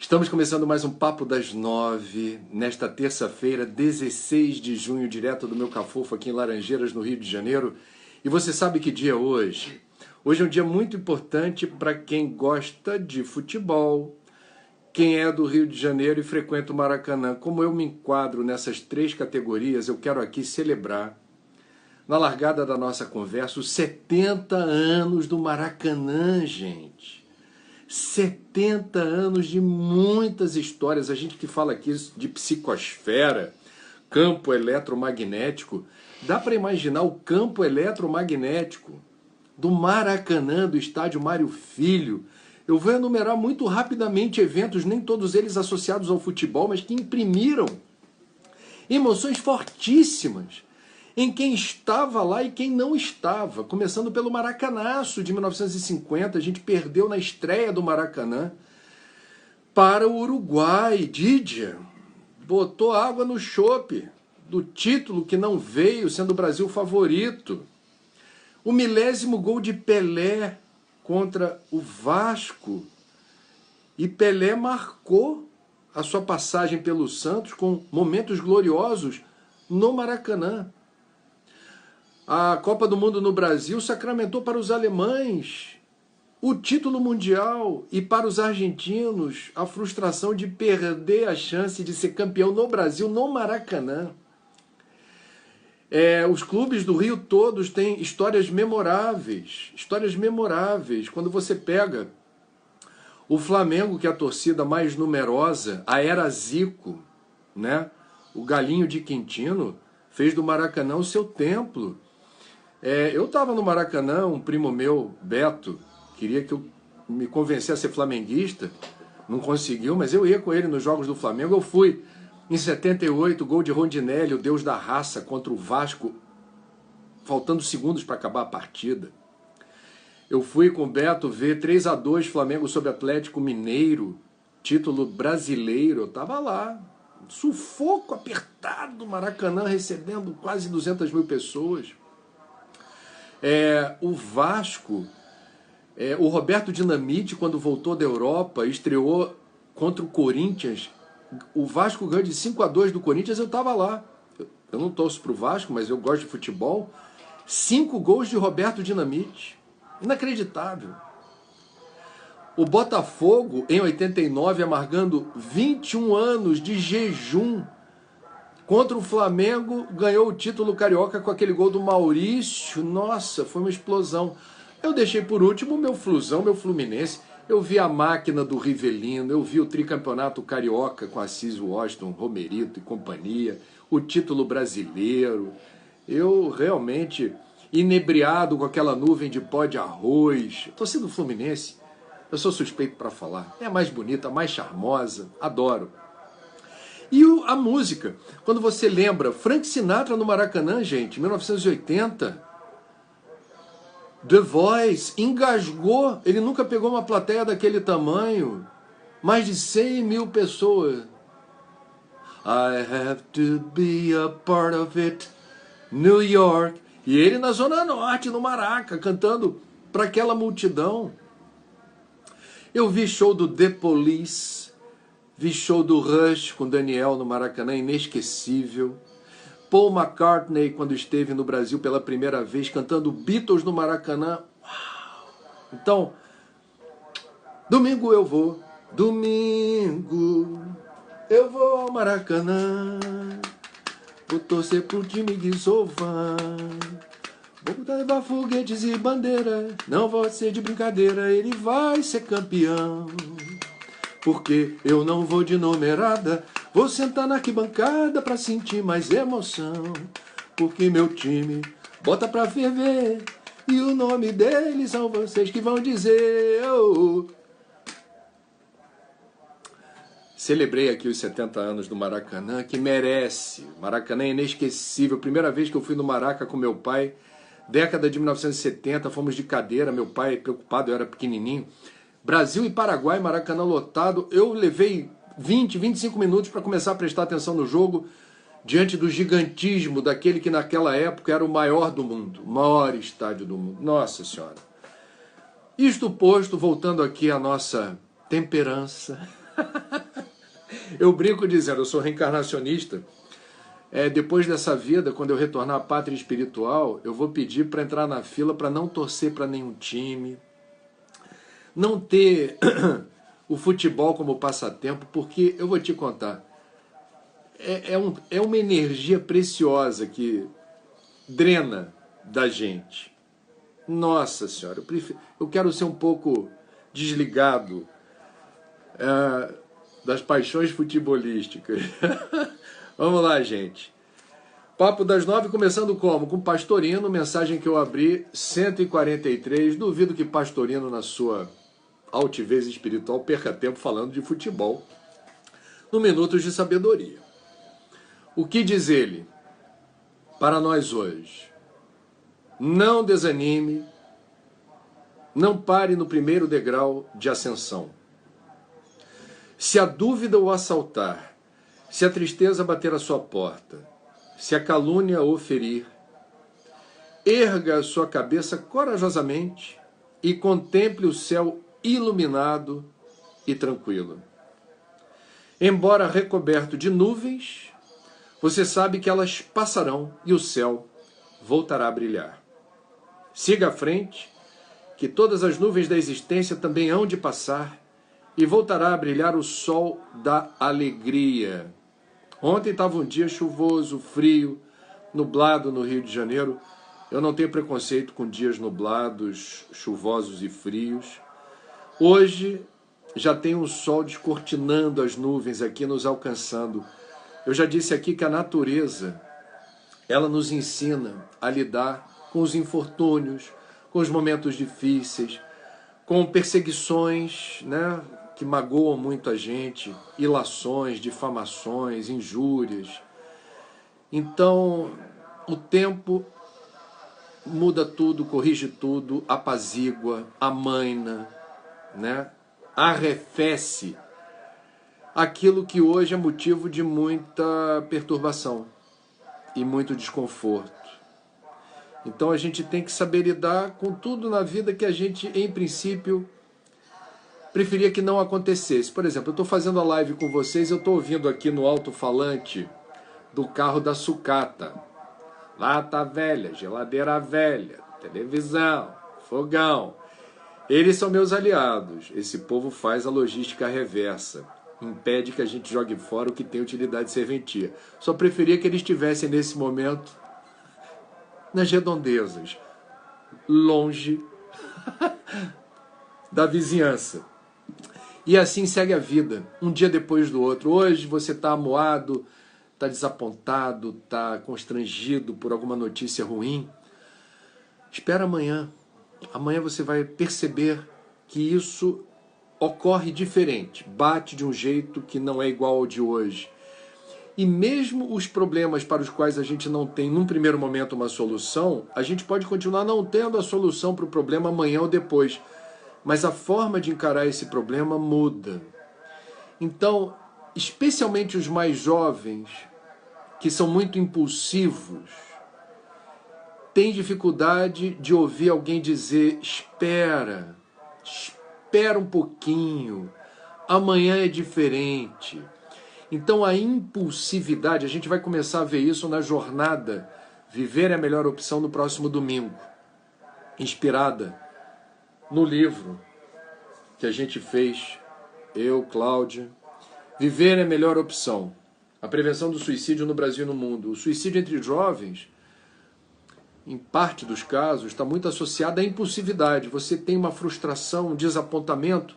Estamos começando mais um Papo das 9, nesta terça-feira, 16 de junho, direto do meu Cafofo aqui em Laranjeiras, no Rio de Janeiro. E você sabe que dia é hoje? Hoje é um dia muito importante para quem gosta de futebol, quem é do Rio de Janeiro e frequenta o Maracanã. Como eu me enquadro nessas três categorias, eu quero aqui celebrar, na largada da nossa conversa, os 70 anos do Maracanã, gente. 70 anos de muitas histórias. A gente que fala aqui de psicosfera, campo eletromagnético, dá para imaginar o campo eletromagnético do Maracanã, do estádio Mário Filho. Eu vou enumerar muito rapidamente eventos, nem todos eles associados ao futebol, mas que imprimiram emoções fortíssimas em quem estava lá e quem não estava. Começando pelo Maracanaço de 1950, a gente perdeu na estreia do Maracanã para o Uruguai. Didier botou água no chope do título que não veio, sendo o Brasil favorito. O 10º gol de Pelé contra o Vasco. E Pelé marcou a sua passagem pelo Santos com momentos gloriosos no Maracanã. A Copa do Mundo no Brasil sacramentou para os alemães o título mundial e para os argentinos a frustração de perder a chance de ser campeão no Brasil, no Maracanã. Os clubes do Rio todos têm histórias memoráveis. Histórias memoráveis. Quando você pega o Flamengo, que é a torcida mais numerosa, a era Zico, né? O Galinho de Quintino fez do Maracanã o seu templo. Eu estava no Maracanã, um primo meu, Beto, queria que eu me convencesse a ser flamenguista, não conseguiu, mas eu ia com ele nos jogos do Flamengo. Eu fui em 78, gol de Rondinelli, o deus da raça, contra o Vasco, faltando segundos para acabar a partida. Eu fui com o Beto ver 3-2 Flamengo sobre Atlético Mineiro, título brasileiro. Eu estava lá, sufoco apertado, Maracanã recebendo quase 200 mil pessoas. O Vasco, o Roberto Dinamite, quando voltou da Europa, estreou contra o Corinthians. O Vasco ganhou de 5-2 do Corinthians, eu estava lá. Eu não torço para o Vasco, mas eu gosto de futebol. 5 gols de Roberto Dinamite. Inacreditável. O Botafogo, em 89, amargando 21 anos de jejum, contra o Flamengo, ganhou o título carioca com aquele gol do Maurício. Nossa, foi uma explosão. Eu deixei por último o meu Flusão, meu Fluminense. Eu vi a máquina do Rivelino, eu vi o tricampeonato carioca com Assis Washington, Romerito e companhia, o título brasileiro. Eu realmente, inebriado com aquela nuvem de pó de arroz. Torcida do Fluminense, eu sou suspeito para falar. É a mais bonita, a mais charmosa, adoro. E a música, quando você lembra Frank Sinatra no Maracanã, gente, 1980, The Voice engasgou, ele nunca pegou uma plateia daquele tamanho, mais de 100 mil pessoas. I have to be a part of it, New York. E ele na Zona Norte, no Maraca, cantando para aquela multidão. Eu vi show do The Police, vi show do Rush com Daniel no Maracanã, inesquecível. Paul McCartney, quando esteve no Brasil pela primeira vez, cantando Beatles no Maracanã. Uau! Então, domingo eu vou ao Maracanã. Vou torcer pro time de Sovan. Vou levar foguetes e bandeira. Não vou ser de brincadeira, ele vai ser campeão. Porque eu não vou de numerada, vou sentar na arquibancada pra sentir mais emoção. Porque meu time bota pra ferver, e o nome deles são vocês que vão dizer. Celebrei aqui os 70 anos do Maracanã, que merece. Maracanã é inesquecível. Primeira vez que eu fui no Maraca com meu pai, década de 1970, fomos de cadeira, meu pai preocupado, eu era pequenininho. Brasil e Paraguai, Maracanã lotado. Eu levei 25 minutos para começar a prestar atenção no jogo, diante do gigantismo daquele que naquela época era o maior do mundo, o maior estádio do mundo. Nossa Senhora. Isto posto, voltando aqui à nossa temperança, Eu brinco dizendo, eu sou reencarnacionista. Depois dessa vida, quando eu retornar à pátria espiritual, eu vou pedir para entrar na fila para não torcer para nenhum time, não ter o futebol como passatempo, porque eu vou te contar, é uma energia preciosa que drena da gente. Nossa Senhora, eu quero ser um pouco desligado das paixões futebolísticas. Vamos lá, gente. Papo das 9, começando como? Com Pastorino, mensagem que eu abri, 143. Duvido que Pastorino, na sua altivez espiritual, perca tempo falando de futebol no Minutos de Sabedoria. O que diz ele para nós hoje? Não desanime, não pare no primeiro degrau de ascensão. Se a dúvida o assaltar, se a tristeza bater à sua porta, se a calúnia o ferir, erga a sua cabeça corajosamente e contemple o céu iluminado e tranquilo. Embora recoberto de nuvens, você sabe que elas passarão e o céu voltará a brilhar. Siga à frente, que todas as nuvens da existência também hão de passar e voltará a brilhar o sol da alegria. Ontem estava um dia chuvoso, frio, nublado no Rio de Janeiro. Eu não tenho preconceito com dias nublados, chuvosos e frios. Hoje já tem um sol descortinando as nuvens aqui, nos alcançando. Eu já disse aqui que a natureza, ela nos ensina a lidar com os infortúnios, com os momentos difíceis, com perseguições, né, que magoam muito a gente, ilações, difamações, injúrias. Então, o tempo muda tudo, corrige tudo, apazigua, amaina, né, arrefece aquilo que hoje é motivo de muita perturbação e muito desconforto. Então a gente tem que saber lidar com tudo na vida que a gente, em princípio, preferia que não acontecesse. Por exemplo, eu estou fazendo a live com vocês, eu estou ouvindo aqui no alto-falante do carro da sucata. Lata velha, geladeira velha, televisão, fogão. Eles são meus aliados. Esse povo faz a logística reversa. Impede que a gente jogue fora o que tem utilidade de serventia. Só preferia que eles estivessem nesse momento nas redondezas, longe da vizinhança. E assim segue a vida, um dia depois do outro. Hoje você está amuado, está desapontado, está constrangido por alguma notícia ruim. Espera amanhã. Amanhã você vai perceber que isso ocorre diferente, bate de um jeito que não é igual ao de hoje. E mesmo os problemas para os quais a gente não tem, num primeiro momento, uma solução, a gente pode continuar não tendo a solução para o problema amanhã ou depois. Mas a forma de encarar esse problema muda. Então, especialmente os mais jovens, que são muito impulsivos, têm dificuldade de ouvir alguém dizer: espera um pouquinho, amanhã é diferente. Então a impulsividade, a gente vai começar a ver isso na jornada Viver é a Melhor Opção no próximo domingo, inspirada no livro que a gente fez, eu, Cláudia. Viver é a Melhor Opção, a prevenção do suicídio no Brasil e no mundo. O suicídio entre jovens, em parte dos casos, está muito associado à impulsividade. Você tem uma frustração, um desapontamento,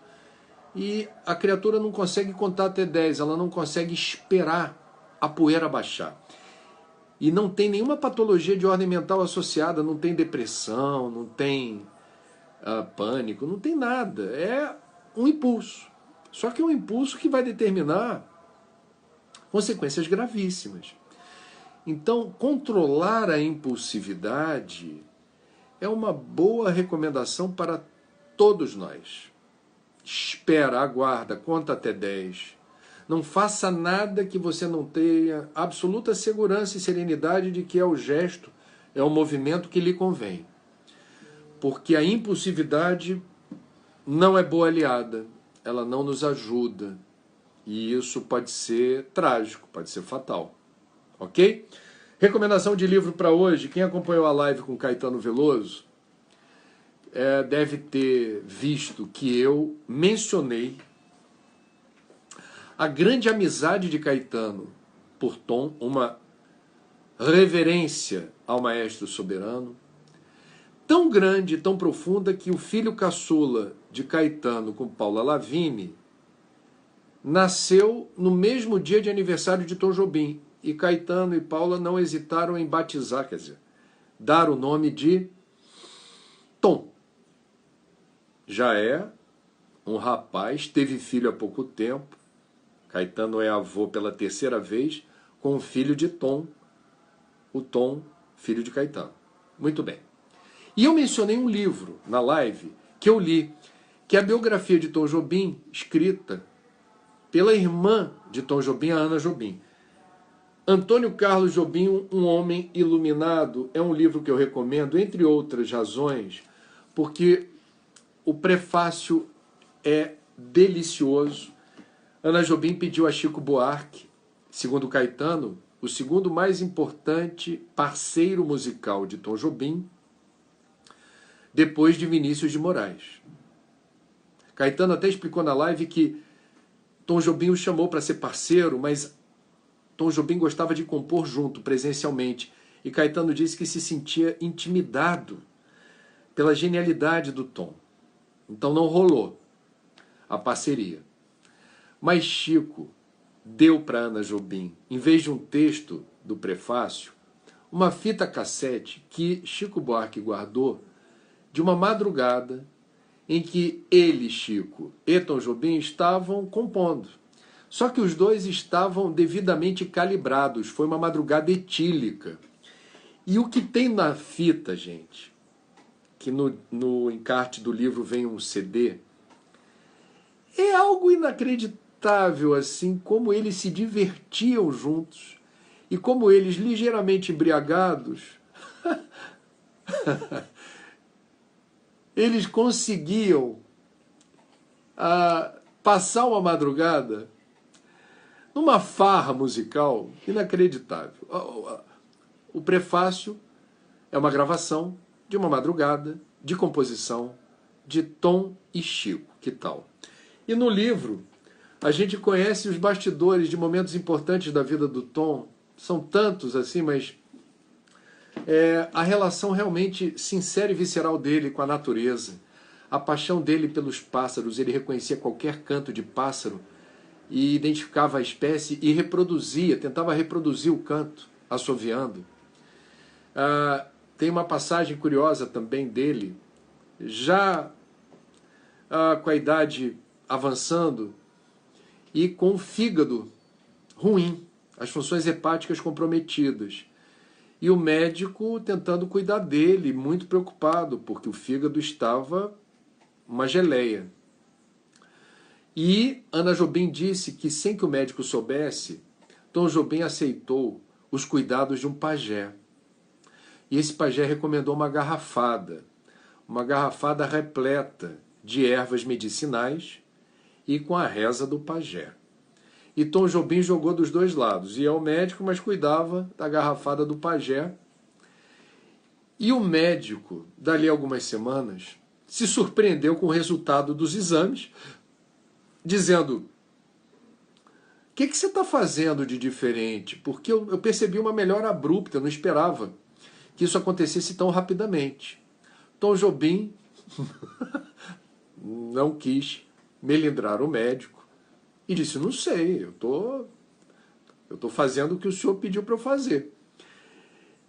e a criatura não consegue contar até 10, ela não consegue esperar a poeira baixar. E não tem nenhuma patologia de ordem mental associada, não tem depressão, não tem pânico, não tem nada. É um impulso. Só que é um impulso que vai determinar consequências gravíssimas. Então, controlar a impulsividade é uma boa recomendação para todos nós. Espera, aguarda, conta até 10. Não faça nada que você não tenha absoluta segurança e serenidade de que é o gesto, é o movimento que lhe convém. Porque a impulsividade não é boa aliada, ela não nos ajuda. E isso pode ser trágico, pode ser fatal. Ok? Recomendação de livro para hoje. Quem acompanhou a live com Caetano Veloso deve ter visto que eu mencionei a grande amizade de Caetano por Tom, uma reverência ao maestro soberano, tão grande, tão profunda, que o filho caçula de Caetano com Paula Lavigne nasceu no mesmo dia de aniversário de Tom Jobim. E Caetano e Paula não hesitaram em batizar, quer dizer, dar o nome de Tom. Já é um rapaz, teve filho há pouco tempo. Caetano é avô pela terceira vez, com o filho de Tom, o Tom, filho de Caetano. Muito bem. E eu mencionei um livro na live que eu li, que é a biografia de Tom Jobim, escrita pela irmã de Tom Jobim, a Ana Jobim. Antônio Carlos Jobim, Um Homem Iluminado, é um livro que eu recomendo, entre outras razões, porque o prefácio é delicioso. Ana Jobim pediu a Chico Buarque, segundo Caetano, o segundo mais importante parceiro musical de Tom Jobim, depois de Vinícius de Moraes. Caetano até explicou na live que Tom Jobim o chamou para ser parceiro, mas Tom Jobim gostava de compor junto, presencialmente. E Caetano disse que se sentia intimidado pela genialidade do Tom. Então não rolou a parceria. Mas Chico deu para Ana Jobim, em vez de um texto do prefácio, uma fita cassete que Chico Buarque guardou de uma madrugada em que ele, Chico, e Tom Jobim estavam compondo. Só que os dois estavam devidamente calibrados, foi uma madrugada etílica. E o que tem na fita, gente, que no encarte do livro vem um CD, é algo inacreditável, assim, como eles se divertiam juntos e como eles, ligeiramente embriagados, eles conseguiam passar uma madrugada numa farra musical inacreditável. O prefácio é uma gravação de uma madrugada de composição de Tom e Chico. Que tal? E no livro, a gente conhece os bastidores de momentos importantes da vida do Tom. São tantos assim, mas a relação realmente sincera e visceral dele com a natureza, a paixão dele pelos pássaros. Ele reconhecia qualquer canto de pássaro e identificava a espécie e reproduzia, tentava reproduzir o canto, assoviando. Tem uma passagem curiosa também dele, já com a idade avançando e com o fígado ruim, as funções hepáticas comprometidas. E o médico tentando cuidar dele, muito preocupado, porque o fígado estava uma geleia. E Ana Jobim disse que, sem que o médico soubesse, Tom Jobim aceitou os cuidados de um pajé. E esse pajé recomendou uma garrafada repleta de ervas medicinais e com a reza do pajé. E Tom Jobim jogou dos dois lados, ia ao médico, mas cuidava da garrafada do pajé. E o médico, dali a algumas semanas, se surpreendeu com o resultado dos exames, dizendo: o que você está fazendo de diferente? Porque eu percebi uma melhora abrupta, eu não esperava que isso acontecesse tão rapidamente. Tom Jobim não quis melindrar o médico e disse: não sei, eu tô fazendo o que o senhor pediu para eu fazer.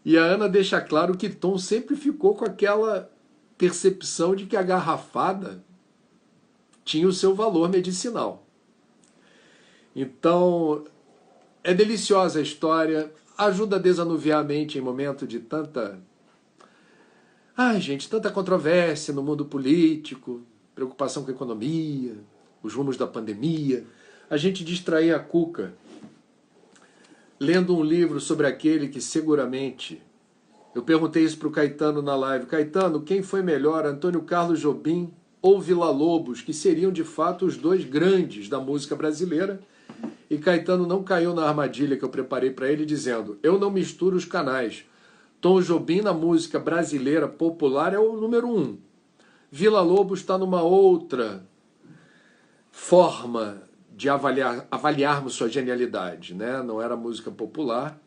E a Ana deixa claro que Tom sempre ficou com aquela percepção de que a garrafada tinha o seu valor medicinal. Então, é deliciosa a história, ajuda a desanuviar a mente em momento de tanta controvérsia no mundo político, preocupação com a economia, os rumos da pandemia. A gente distrair a cuca lendo um livro sobre aquele que seguramente... Eu perguntei isso para o Caetano na live. Caetano, quem foi melhor, Antônio Carlos Jobim ou Villa-Lobos, que seriam de fato os dois grandes da música brasileira? E Caetano não caiu na armadilha que eu preparei para ele, dizendo: eu não misturo os canais. Tom Jobim na música brasileira popular é o número 1. Villa-Lobos está numa outra forma de avaliarmos sua genialidade, né? Não era música popular,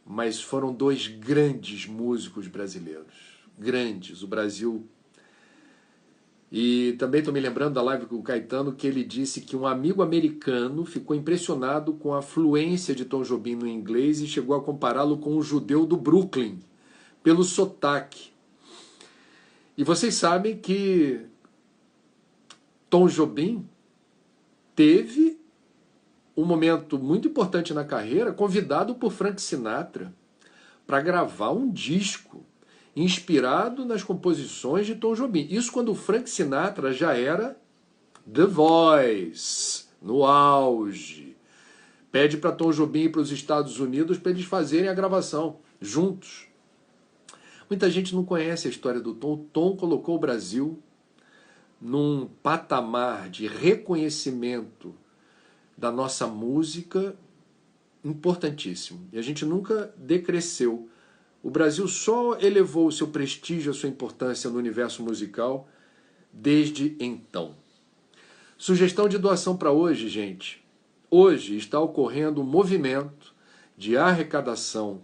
mas foram dois grandes músicos brasileiros. Grandes. O Brasil... E também estou me lembrando da live com o Caetano, que ele disse que um amigo americano ficou impressionado com a fluência de Tom Jobim no inglês e chegou a compará-lo com um judeu do Brooklyn, pelo sotaque. E vocês sabem que Tom Jobim teve um momento muito importante na carreira, convidado por Frank Sinatra para gravar um disco inspirado nas composições de Tom Jobim. Isso quando o Frank Sinatra já era The Voice, no auge. Pede para Tom Jobim ir para os Estados Unidos para eles fazerem a gravação juntos. Muita gente não conhece a história do Tom. O Tom colocou o Brasil num patamar de reconhecimento da nossa música importantíssimo. E a gente nunca decresceu. O Brasil só elevou o seu prestígio, a sua importância no universo musical desde então. Sugestão de doação para hoje, gente. Hoje está ocorrendo um movimento de arrecadação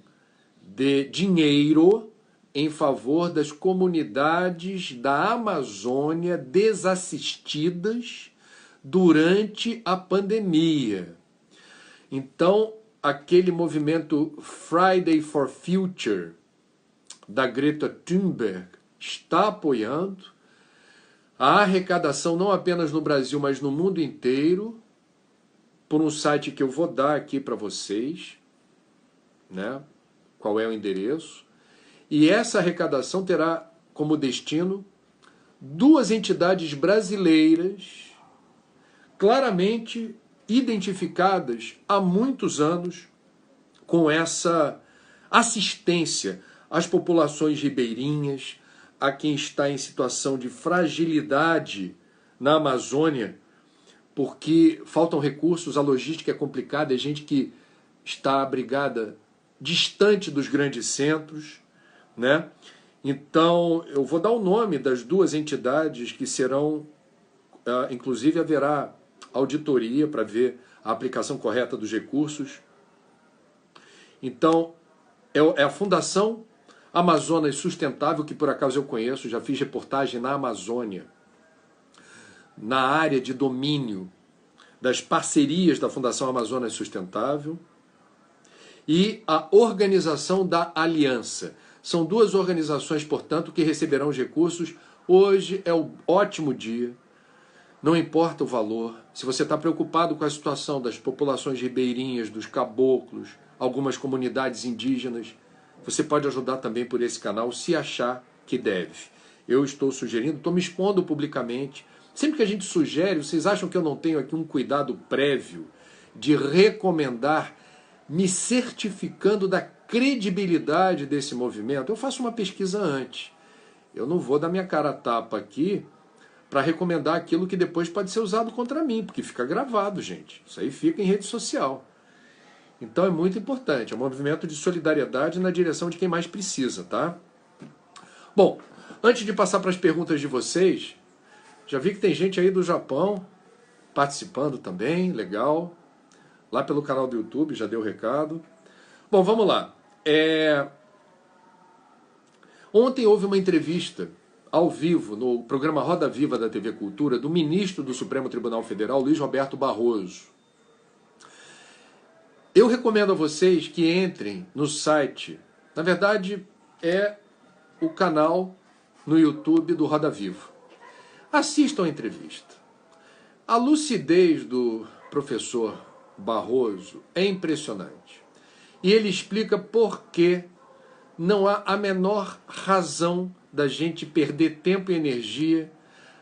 de dinheiro em favor das comunidades da Amazônia desassistidas durante a pandemia. Então, aquele movimento Friday for Future da Greta Thunberg está apoiando a arrecadação não apenas no Brasil, mas no mundo inteiro, por um site que eu vou dar aqui para vocês, né? Qual é o endereço? E essa arrecadação terá como destino duas entidades brasileiras claramente identificadas há muitos anos com essa assistência às populações ribeirinhas, a quem está em situação de fragilidade na Amazônia, porque faltam recursos, a logística é complicada, é gente que está abrigada distante dos grandes centros, né? Então, eu vou dar o nome das duas entidades que serão, inclusive haverá auditoria para ver a aplicação correta dos recursos. Então, é a Fundação Amazonas Sustentável, que por acaso eu conheço, já fiz reportagem na Amazônia, na área de domínio das parcerias da Fundação Amazonas Sustentável, e a Organização da Aliança. São duas organizações, portanto, que receberão os recursos. Hoje é um ótimo dia, não importa o valor. Se você está preocupado com a situação das populações ribeirinhas, dos caboclos, algumas comunidades indígenas, você pode ajudar também por esse canal, se achar que deve. Eu estou sugerindo, estou me expondo publicamente. Sempre que a gente sugere, vocês acham que eu não tenho aqui um cuidado prévio de recomendar, me certificando da credibilidade desse movimento? Eu faço uma pesquisa antes. Eu não vou dar minha cara a tapa aqui para recomendar aquilo que depois pode ser usado contra mim, porque fica gravado, gente. Isso aí fica em rede social. Então é muito importante. É um movimento de solidariedade na direção de quem mais precisa, tá? Bom, antes de passar para as perguntas de vocês, já vi que tem gente aí do Japão participando também, legal. Lá pelo canal do YouTube, já deu o recado. Bom, vamos lá. Ontem houve uma entrevista ao vivo no programa Roda Viva da TV Cultura do ministro do Supremo Tribunal Federal, Luiz Roberto Barroso. Eu recomendo a vocês que entrem no site, na verdade é o canal no YouTube do Roda Viva. Assistam a entrevista. A lucidez do professor Barroso é impressionante. E ele explica por que não há a menor razão da gente perder tempo e energia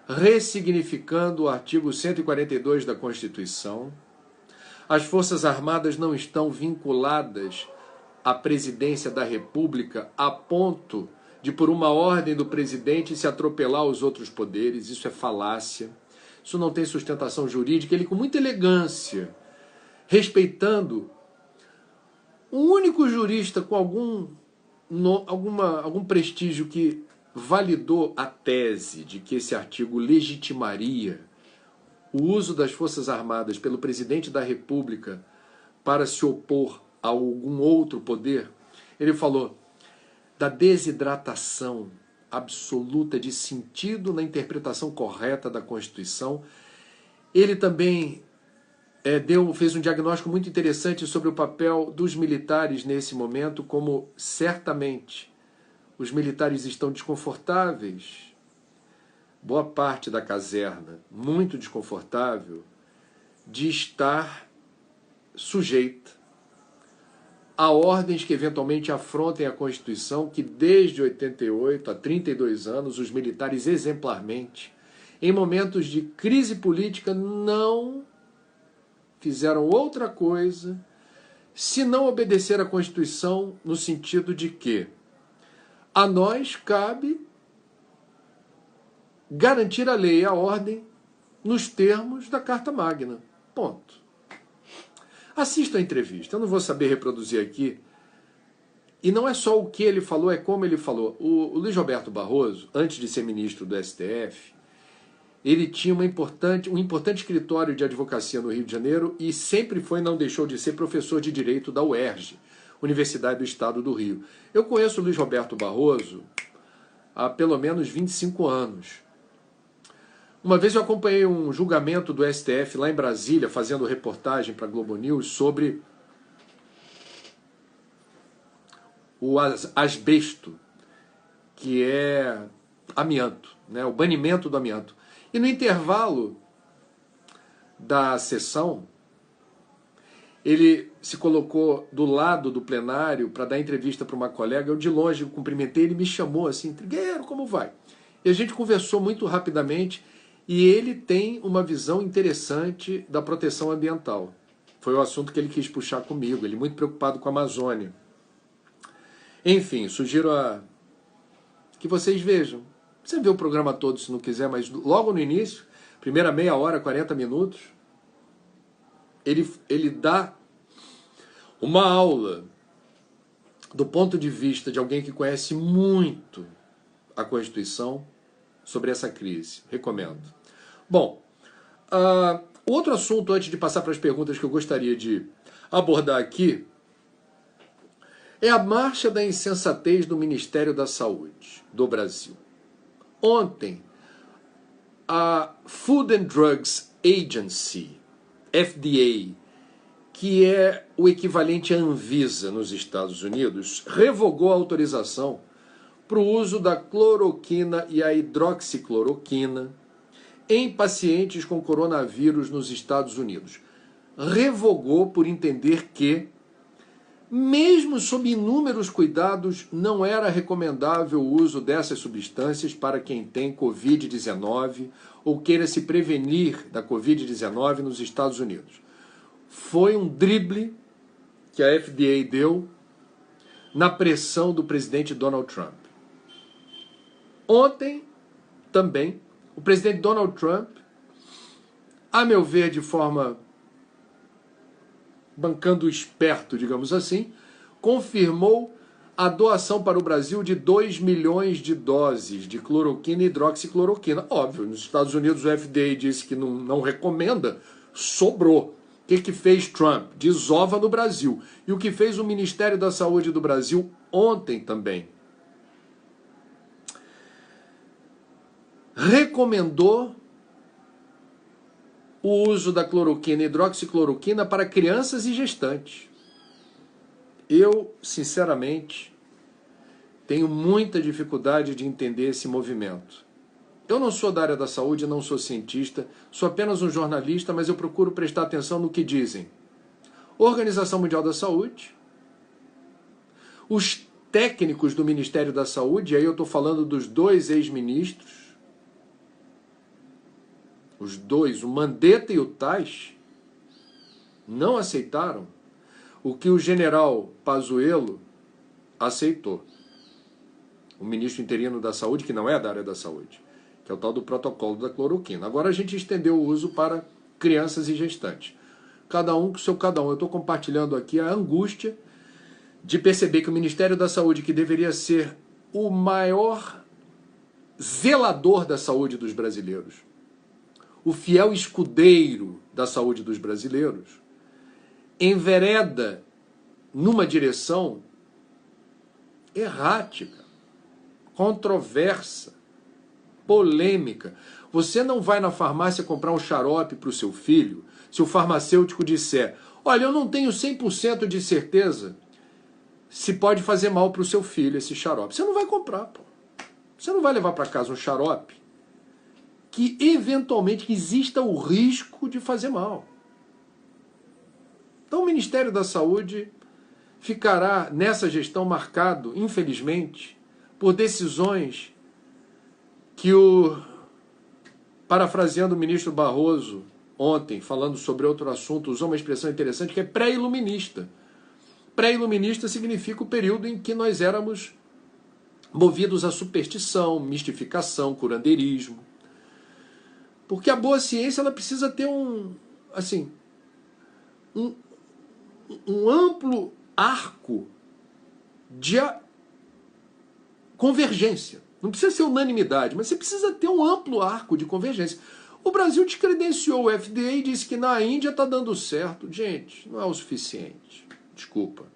ressignificando o artigo 142 da Constituição. As Forças Armadas não estão vinculadas à presidência da República a ponto de, por uma ordem do presidente, se atropelar os outros poderes. Isso é falácia. Isso não tem sustentação jurídica. Ele, com muita elegância, respeitando o único jurista com algum prestígio que validou a tese de que esse artigo legitimaria o uso das Forças Armadas pelo presidente da República para se opor a algum outro poder. Ele falou da desidratação absoluta de sentido na interpretação correta da Constituição. Ele também fez um diagnóstico muito interessante sobre o papel dos militares nesse momento, como certamente os militares estão desconfortáveis, boa parte da caserna muito desconfortável, de estar sujeita a ordens que eventualmente afrontem a Constituição, que desde 88 a 32 anos, os militares exemplarmente, em momentos de crise política, não fizeram outra coisa se não obedecer à Constituição, no sentido de que a nós cabe garantir a lei e a ordem nos termos da Carta Magna. Ponto. Assista a entrevista, eu não vou saber reproduzir aqui. E não é só o que ele falou, é como ele falou. O Luiz Roberto Barroso, antes de ser ministro do STF, ele tinha um importante escritório de advocacia no Rio de Janeiro e sempre foi, não deixou de ser, professor de Direito da UERJ, Universidade do Estado do Rio. Eu conheço o Luiz Roberto Barroso há pelo menos 25 anos. Uma vez eu acompanhei um julgamento do STF lá em Brasília, fazendo reportagem para a Globo News sobre o asbesto, que é amianto, né? O banimento do amianto. E no intervalo da sessão, ele se colocou do lado do plenário para dar entrevista para uma colega. Eu de longe cumprimentei, ele me chamou assim, Trigueiro, como vai? E a gente conversou muito rapidamente. E ele tem uma visão interessante da proteção ambiental. Foi o assunto que ele quis puxar comigo. Ele é muito preocupado com a Amazônia. Enfim, sugiro que vocês vejam. Você vê o programa todo se não quiser, mas logo no início, primeira meia hora, 40 minutos, ele dá uma aula do ponto de vista de alguém que conhece muito a Constituição, sobre essa crise. Recomendo. Bom, outro assunto, antes de passar para as perguntas que eu gostaria de abordar aqui, é a marcha da insensatez do Ministério da Saúde do Brasil. Ontem, a Food and Drugs Agency, FDA, que é o equivalente à Anvisa nos Estados Unidos, revogou a autorização para o uso da cloroquina e a hidroxicloroquina em pacientes com coronavírus nos Estados Unidos. Revogou por entender que, mesmo sob inúmeros cuidados, não era recomendável o uso dessas substâncias para quem tem Covid-19 ou queira se prevenir da Covid-19 nos Estados Unidos. Foi um drible que a FDA deu na pressão do presidente Donald Trump. Ontem, também, o presidente Donald Trump, a meu ver, de forma bancando esperto, digamos assim, confirmou a doação para o Brasil de 2 milhões de doses de cloroquina e hidroxicloroquina. Óbvio, nos Estados Unidos o FDA disse que não recomenda, sobrou. O que fez Trump? Desova no Brasil. E o que fez o Ministério da Saúde do Brasil ontem também? Recomendou o uso da cloroquina e hidroxicloroquina para crianças e gestantes. Eu, sinceramente, tenho muita dificuldade de entender esse movimento. Eu não sou da área da saúde, não sou cientista, sou apenas um jornalista, mas eu procuro prestar atenção no que dizem Organização Mundial da Saúde, os técnicos do Ministério da Saúde, e aí eu estou falando dos 2 ex-ministros, os 2, o Mandetta e o Tais, não aceitaram o que o general Pazuello aceitou. O ministro interino da Saúde, que não é da área da saúde, que é o tal do protocolo da cloroquina. Agora a gente estendeu o uso para crianças e gestantes. cada um com o seu cada um. Eu estou compartilhando aqui a angústia de perceber que o Ministério da Saúde, que deveria ser o maior zelador da saúde dos brasileiros, o fiel escudeiro da saúde dos brasileiros, envereda numa direção errática, controversa, polêmica. Você não vai na farmácia comprar um xarope para o seu filho se o farmacêutico disser: olha, eu não tenho 100% de certeza se pode fazer mal para o seu filho esse xarope. Você não vai comprar, pô. Você não vai levar para casa um xarope que eventualmente exista o risco de fazer mal. Então o Ministério da Saúde ficará nessa gestão marcado, infelizmente, por decisões que parafraseando o ministro Barroso ontem, falando sobre outro assunto, usou uma expressão interessante que é pré-iluminista. Pré-iluminista significa o período em que nós éramos movidos à superstição, mistificação, curandeirismo. Porque a boa ciência ela precisa ter um amplo arco de convergência. Não precisa ser unanimidade, mas você precisa ter um amplo arco de convergência. O Brasil descredenciou o FDA e disse que na Índia está dando certo. Gente, não é o suficiente. Desculpa.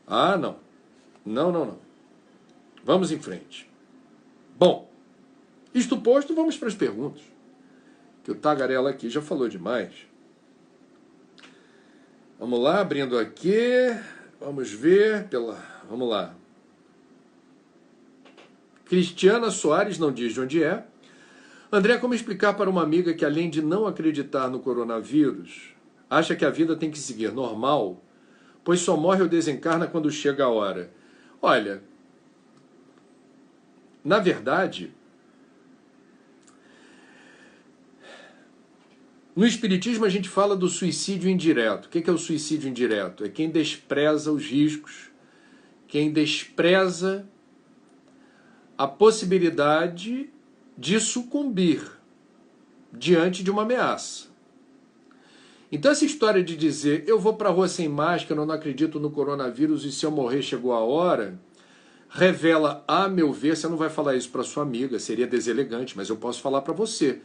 Ah, não. Não. Vamos em frente. Bom, isto posto, vamos para as perguntas. Que o Tagarela aqui já falou demais. Vamos lá, abrindo aqui. Vamos ver Vamos lá. Cristiana Soares não diz de onde é. André, como explicar para uma amiga que, além de não acreditar no coronavírus, acha que a vida tem que seguir normal, pois só morre ou desencarna quando chega a hora? Olha, na verdade, no Espiritismo a gente fala do suicídio indireto. O que é o suicídio indireto? É quem despreza os riscos, quem despreza a possibilidade de sucumbir diante de uma ameaça. Então essa história de dizer eu vou para a rua sem máscara, eu não acredito no coronavírus e se eu morrer chegou a hora, revela, a meu ver, você não vai falar isso para sua amiga, seria deselegante, mas eu posso falar para você,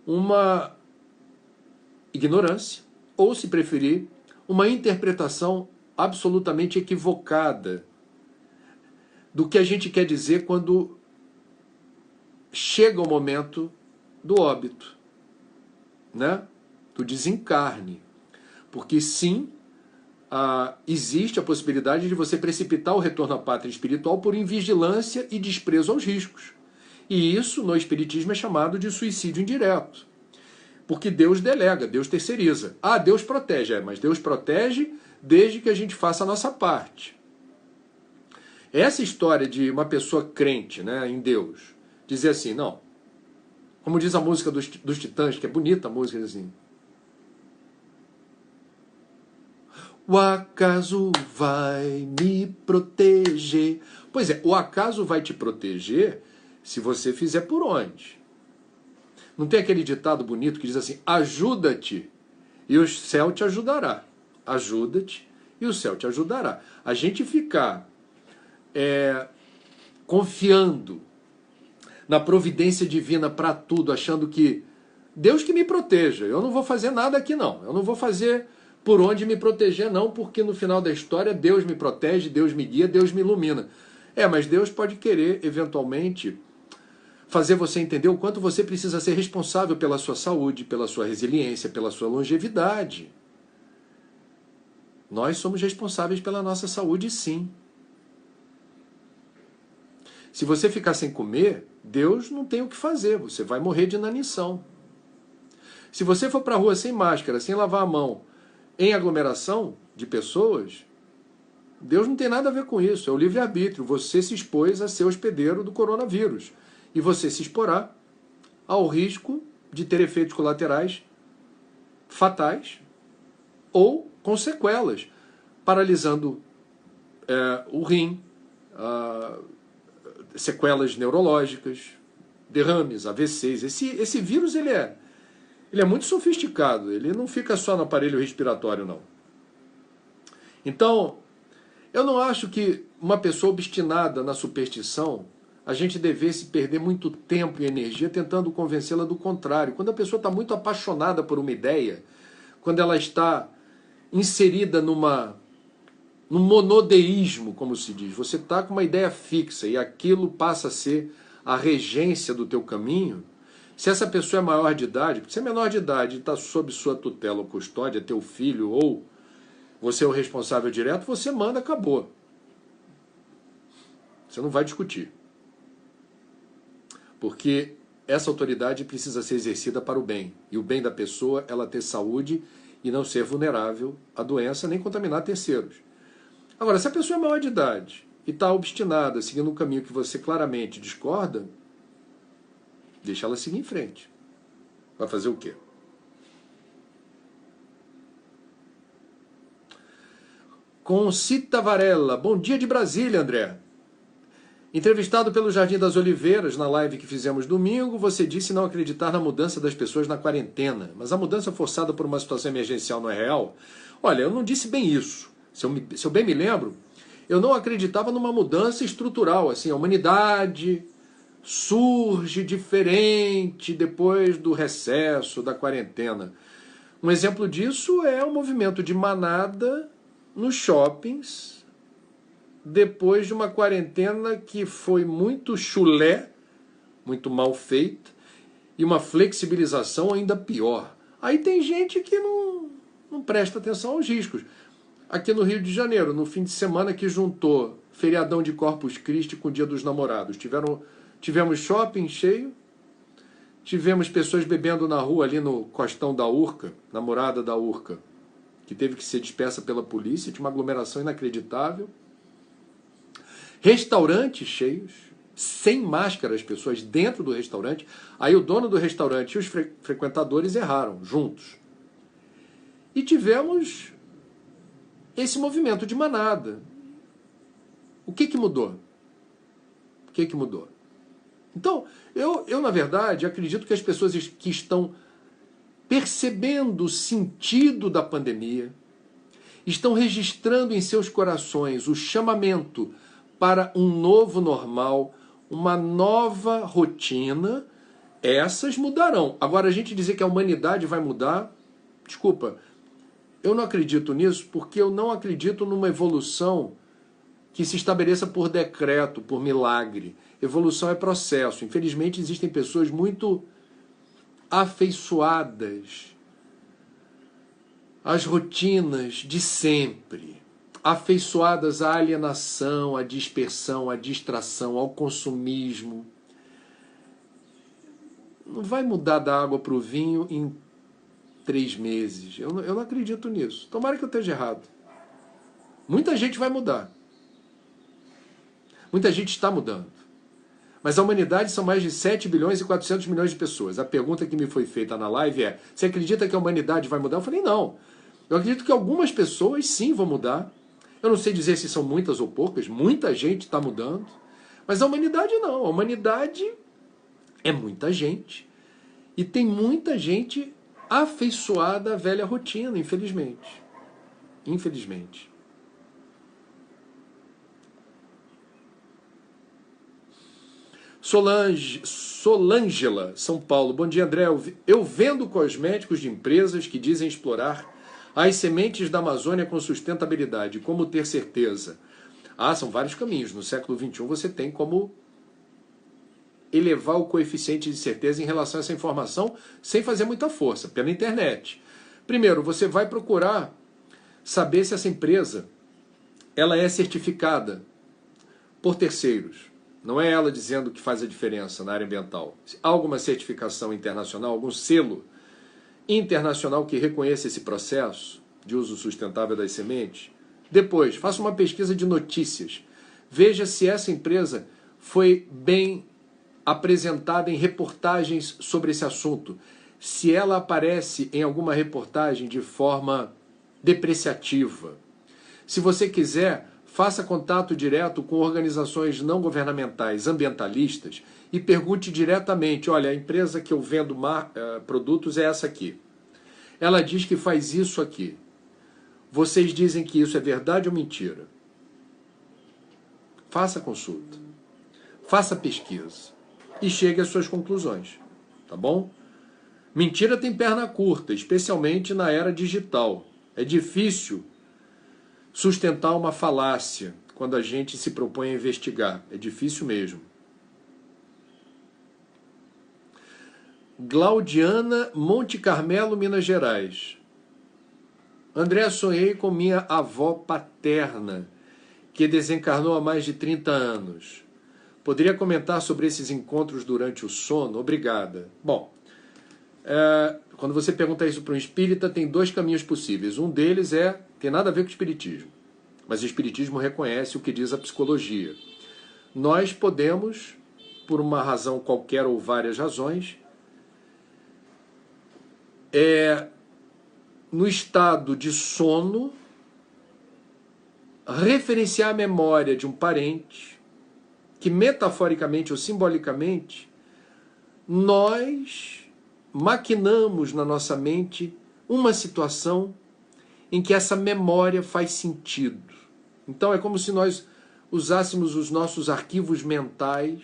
uma ignorância, ou se preferir, uma interpretação absolutamente equivocada do que a gente quer dizer quando chega o momento do óbito, né? Do desencarne. Porque sim, existe a possibilidade de você precipitar o retorno à pátria espiritual por invigilância e desprezo aos riscos. E isso no Espiritismo é chamado de suicídio indireto. Porque Deus delega, Deus terceiriza. Deus protege, mas Deus protege desde que a gente faça a nossa parte. Essa história de uma pessoa crente, né, em Deus, dizer assim, não, como diz a música dos Titãs, que é bonita a música, assim, o acaso vai me proteger. Pois é, o acaso vai te proteger se você fizer por onde? Não tem aquele ditado bonito que diz assim, ajuda-te e o céu te ajudará. Ajuda-te e o céu te ajudará. A gente ficar confiando na providência divina para tudo, achando que Deus que me proteja, eu não vou fazer nada aqui não, eu não vou fazer por onde me proteger não, porque no final da história Deus me protege, Deus me guia, Deus me ilumina. Mas Deus pode querer, eventualmente, fazer você entender o quanto você precisa ser responsável pela sua saúde, pela sua resiliência, pela sua longevidade. Nós somos responsáveis pela nossa saúde, sim. Se você ficar sem comer, Deus não tem o que fazer, você vai morrer de inanição. Se você for para a rua sem máscara, sem lavar a mão, em aglomeração de pessoas, Deus não tem nada a ver com isso, é o livre-arbítrio. Você se expôs a ser hospedeiro do coronavírus e você se exporá ao risco de ter efeitos colaterais fatais ou com sequelas, paralisando o rim, sequelas neurológicas, derrames, AVCs. Esse vírus ele é Ele é muito sofisticado, ele não fica só no aparelho respiratório, não. Então, eu não acho que uma pessoa obstinada na superstição, a gente devesse perder muito tempo e energia tentando convencê-la do contrário. Quando a pessoa está muito apaixonada por uma ideia, quando ela está inserida num monodeísmo, como se diz, você está com uma ideia fixa e aquilo passa a ser a regência do teu caminho. Se essa pessoa é maior de idade, se é menor de idade e está sob sua tutela ou custódia, teu filho, ou você é o responsável direto, você manda, acabou. Você não vai discutir. Porque essa autoridade precisa ser exercida para o bem. E o bem da pessoa é ela ter saúde e não ser vulnerável à doença nem contaminar terceiros. Agora, se a pessoa é maior de idade e está obstinada, seguindo um caminho que você claramente discorda, deixa ela seguir em frente. Vai fazer o quê? Concita Varela. Bom dia de Brasília, André. Entrevistado pelo Jardim das Oliveiras, na live que fizemos domingo, você disse não acreditar na mudança das pessoas na quarentena. Mas a mudança forçada por uma situação emergencial não é real? Olha, eu não disse bem isso. Se eu bem me lembro, eu não acreditava numa mudança estrutural. Assim, a humanidade surge diferente depois do recesso, da quarentena. Um exemplo disso é o movimento de manada nos shoppings, depois de uma quarentena que foi muito chulé, muito mal feita, e uma flexibilização ainda pior. Aí tem gente que não presta atenção aos riscos. Aqui no Rio de Janeiro, no fim de semana que juntou feriadão de Corpus Christi com o Dia dos Namorados, tivemos shopping cheio, tivemos pessoas bebendo na rua ali no Costão da Urca, namorada da Urca, que teve que ser dispersa pela polícia, tinha uma aglomeração inacreditável. Restaurantes cheios, sem máscara as pessoas dentro do restaurante. Aí o dono do restaurante e os frequentadores erraram, juntos. E tivemos esse movimento de manada. O que mudou? O que mudou? Então, eu na verdade, acredito que as pessoas que estão percebendo o sentido da pandemia, estão registrando em seus corações o chamamento para um novo normal, uma nova rotina, essas mudarão. Agora, a gente dizer que a humanidade vai mudar, desculpa, eu não acredito nisso, porque eu não acredito numa evolução que se estabeleça por decreto, por milagre. Evolução é processo. Infelizmente, existem pessoas muito afeiçoadas às rotinas de sempre, afeiçoadas à alienação, à dispersão, à distração, ao consumismo. Não vai mudar da água para o vinho em 3 meses. Eu não acredito nisso. Tomara que eu esteja errado. Muita gente vai mudar. Muita gente está mudando. Mas a humanidade são mais de 7 bilhões e 400 milhões de pessoas. A pergunta que me foi feita na live é: você acredita que a humanidade vai mudar? Eu falei, não. Eu acredito que algumas pessoas sim vão mudar. Eu não sei dizer se são muitas ou poucas. Muita gente está mudando. Mas a humanidade não. A humanidade é muita gente. E tem muita gente afeiçoada à velha rotina, infelizmente. Infelizmente. Solângela, São Paulo. Bom dia, André. Eu vendo cosméticos de empresas que dizem explorar as sementes da Amazônia com sustentabilidade. Como ter certeza? São vários caminhos. No século XXI você tem como elevar o coeficiente de certeza em relação a essa informação sem fazer muita força, pela internet. Primeiro, você vai procurar saber se essa empresa ela é certificada por terceiros. Não é ela dizendo que faz a diferença na área ambiental. Há alguma certificação internacional, algum selo internacional que reconheça esse processo de uso sustentável das sementes? Depois, faça uma pesquisa de notícias. Veja se essa empresa foi bem apresentada em reportagens sobre esse assunto. Se ela aparece em alguma reportagem de forma depreciativa. Se você quiser, Faça contato direto com organizações não governamentais ambientalistas e pergunte diretamente, olha, a empresa que eu vendo produtos é essa aqui. Ela diz que faz isso aqui. Vocês dizem que isso é verdade ou mentira? Faça consulta. Faça pesquisa. E chegue às suas conclusões. Tá bom? Mentira tem perna curta, especialmente na era digital. É difícil sustentar uma falácia quando a gente se propõe a investigar. É difícil mesmo. Glaudiana, Monte Carmelo, Minas Gerais. André, sonhei com minha avó paterna, que desencarnou há mais de 30 anos. Poderia comentar sobre esses encontros durante o sono? Obrigada. Bom, quando você pergunta isso para um espírita, tem dois caminhos possíveis. Um deles tem nada a ver com o espiritismo, mas o espiritismo reconhece o que diz a psicologia. Nós podemos, por uma razão qualquer ou várias razões, no estado de sono, referenciar a memória de um parente que, metaforicamente ou simbolicamente, nós maquinamos na nossa mente uma situação em que essa memória faz sentido. Então é como se nós usássemos os nossos arquivos mentais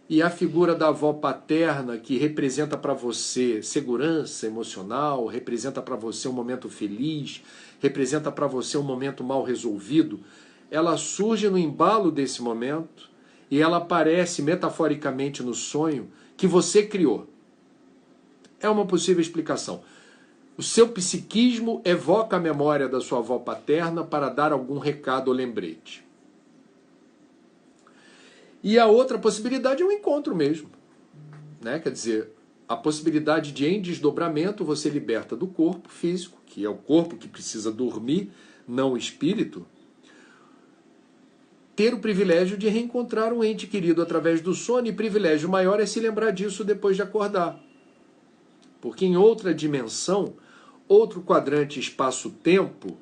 e a figura da avó paterna, que representa para você segurança emocional, representa para você um momento feliz, representa para você um momento mal resolvido, ela surge no embalo desse momento e ela aparece metaforicamente no sonho que você criou. É uma possível explicação. O seu psiquismo evoca a memória da sua avó paterna para dar algum recado ou lembrete. E a outra possibilidade é o encontro mesmo. Né? Quer dizer, a possibilidade de, em desdobramento, você liberta do corpo físico, que é o corpo que precisa dormir, não o espírito, ter o privilégio de reencontrar um ente querido através do sono, e privilégio maior é se lembrar disso depois de acordar. Porque em outra dimensão, outro quadrante espaço-tempo,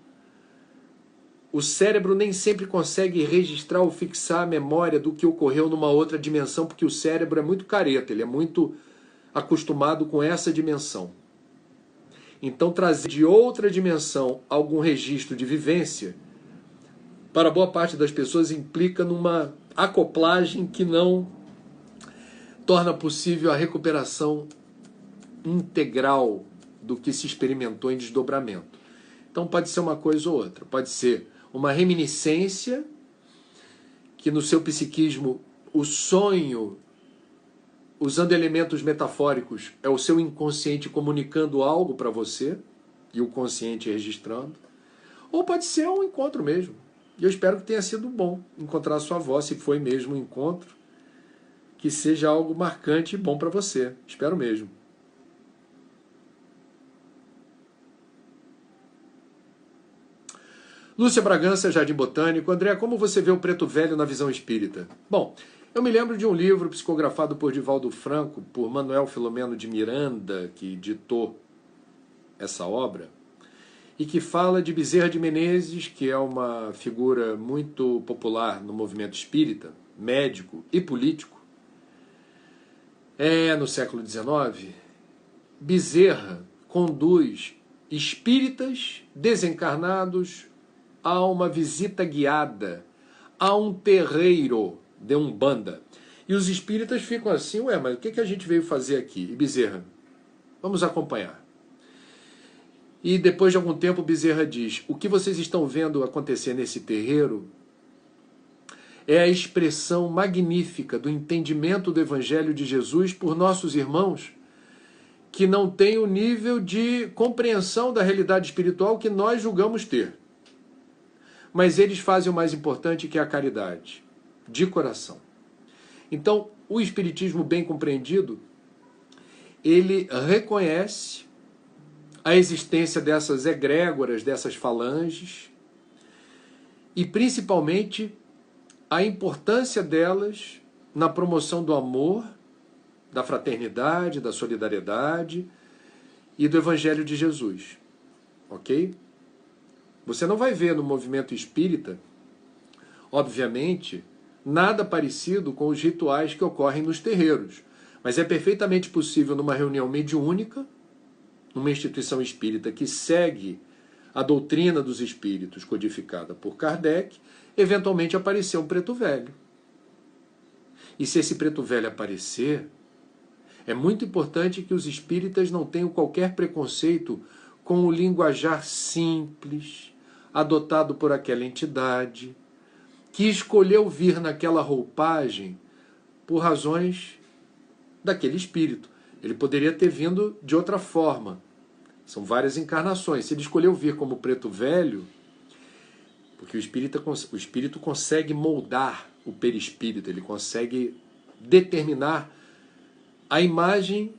o cérebro nem sempre consegue registrar ou fixar a memória do que ocorreu numa outra dimensão, porque o cérebro é muito careta, ele é muito acostumado com essa dimensão. Então, trazer de outra dimensão algum registro de vivência, para boa parte das pessoas, implica numa acoplagem que não torna possível a recuperação integral do que se experimentou em desdobramento. Então, pode ser uma coisa ou outra. Pode ser uma reminiscência, que no seu psiquismo o sonho, usando elementos metafóricos, é o seu inconsciente comunicando algo para você e o consciente registrando. Ou pode ser um encontro mesmo. E eu espero que tenha sido bom encontrar a sua avó, se foi mesmo um encontro, que seja algo marcante e bom para você. Espero mesmo. Lúcia Bragança, Jardim Botânico. André, como você vê o preto velho na visão espírita? Bom, eu me lembro de um livro psicografado por Divaldo Franco, por Manuel Filomeno de Miranda, que ditou essa obra, e que fala de Bezerra de Menezes, que é uma figura muito popular no movimento espírita, médico e político. No século XIX, Bezerra conduz espíritas desencarnados a uma visita guiada a um terreiro de Umbanda. E os espíritas ficam assim, mas o que a gente veio fazer aqui? E Bezerra, vamos acompanhar. E depois de algum tempo Bezerra diz, o que vocês estão vendo acontecer nesse terreiro é a expressão magnífica do entendimento do Evangelho de Jesus por nossos irmãos que não têm o nível de compreensão da realidade espiritual que nós julgamos ter. Mas eles fazem o mais importante, que é a caridade, de coração. Então, o espiritismo bem compreendido, ele reconhece a existência dessas egrégoras, dessas falanges, e principalmente a importância delas na promoção do amor, da fraternidade, da solidariedade e do Evangelho de Jesus. Ok? Você não vai ver no movimento espírita Obviamente, nada parecido com os rituais que ocorrem nos terreiros, mas é perfeitamente possível numa reunião mediúnica, numa instituição espírita que segue a doutrina dos espíritos codificada por Kardec, eventualmente aparecer um preto velho. E se esse preto velho aparecer, é muito importante que os espíritas não tenham qualquer preconceito com o linguajar simples, adotado por aquela entidade, que escolheu vir naquela roupagem por razões daquele espírito. Ele poderia ter vindo de outra forma. São várias encarnações. Se ele escolheu vir como preto velho, porque o espírito consegue moldar o perispírito, ele consegue determinar a imagem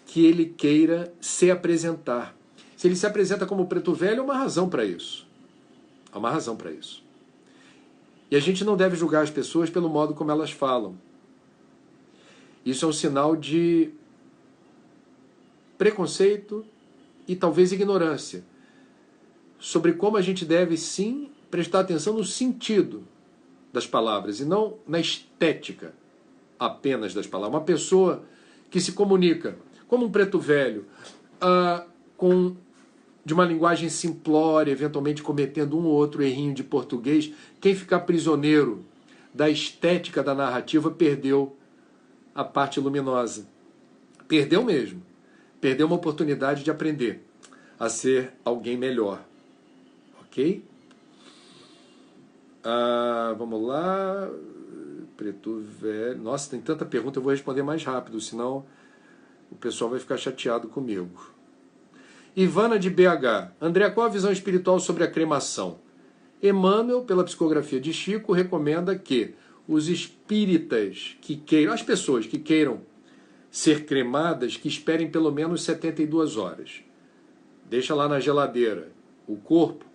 que ele queira se apresentar. Se ele se apresenta como preto velho, há uma razão para isso. Há uma razão para isso. E a gente não deve julgar as pessoas pelo modo como elas falam. Isso é um sinal de preconceito e talvez ignorância sobre como a gente deve sim prestar atenção no sentido das palavras e não na estética apenas das palavras. Uma pessoa que se comunica como um preto velho, de uma linguagem simplória, eventualmente cometendo um ou outro errinho de português, quem ficar prisioneiro da estética da narrativa perdeu a parte luminosa. Perdeu mesmo. Perdeu uma oportunidade de aprender a ser alguém melhor. Ok? Vamos lá. Preto velho. Nossa, tem tanta pergunta, eu vou responder mais rápido, senão o pessoal vai ficar chateado comigo. Ivana de BH. André, qual a visão espiritual sobre a cremação? Emmanuel, pela psicografia de Chico, recomenda que os espíritas que queiram, as pessoas que queiram ser cremadas, que esperem pelo menos 72 horas. Deixa lá na geladeira o corpo,